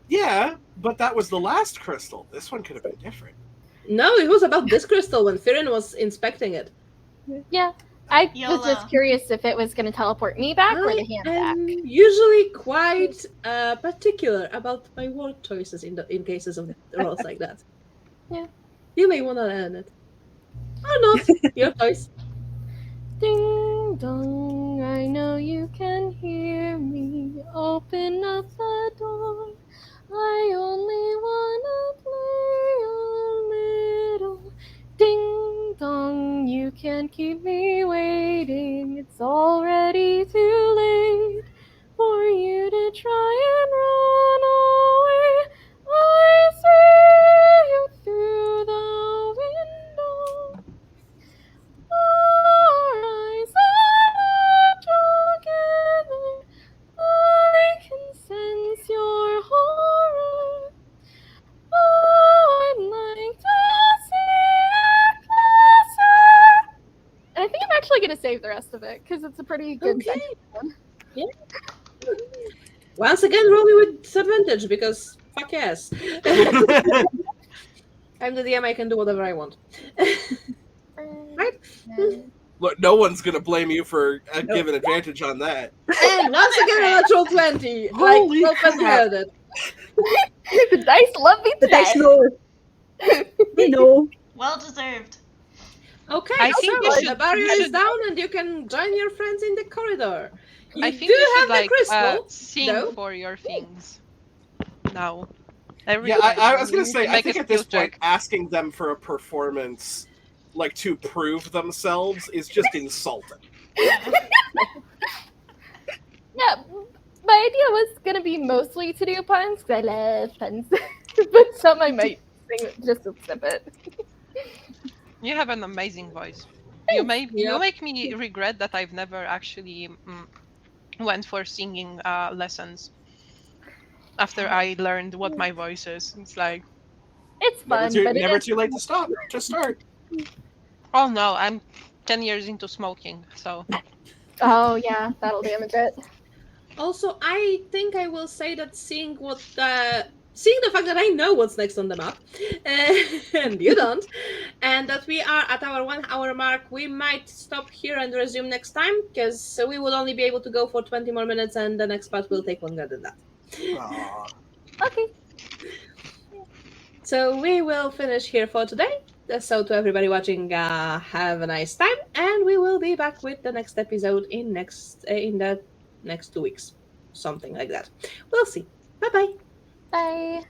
yeah, but that was the last crystal. This one could have been different. No, it was about this crystal when Firinn was inspecting it. Yeah, I YOLO. was just curious if it was going to teleport me back or the hand back. I'm usually quite particular about my word choices in cases of roles like that. Yeah. You may want to learn it. Or not. Your choice. Ding dong, I know you can hear me. Open up the door. I only wanna play a little. Ding dong, you can't keep me waiting. It's already too late for you to try and run away. I see you through the window. Our eyes are together. I can sense your horror. Oh, I'd like to see it closer. And I think I'm actually going to save the rest of it because it's a pretty good Okay. one. Once again, roll me with disadvantage because fuck yes. I'm the DM, I can do whatever I want. Right? Look, no one's gonna blame you for No. giving advantage on that. And once again, a natural 20. Holy like Wolfman crap. heard it. The dice love me The dice today. know. They know. Well deserved. Okay, I think so you the should- barrier you is should- down and you can join your friends in the corridor. You I think do you have should the like crystal. sing though. for your things. Now. Every Yeah, time I was you gonna need say, to I make think a at this skill point, check. asking them for a performance, like to prove themselves, is just insulting. Yeah, my idea was going to be mostly to do puns because I love puns. But some I might sing just a snippet. You have an amazing voice. You Yep. make me regret that I've never actually went for singing lessons. After I learned what my voice is, it's like, It's fun, but it Never is. too late to stop. Just start. oh no, I'm 10 years into smoking, so Oh, yeah, that'll damage it. Also, I think I will say that seeing the fact that I know what's next on the map, and you don't, and that we are at our 1 hour mark, we might stop here and resume next time, because we will only be able to go for 20 more minutes, and the next part will take longer than that. Aw. Okay. So we will finish here for today. So to everybody watching, have a nice time, and we will be back with the next episode in the next 2 weeks, something like that. We'll see. Bye bye. Bye.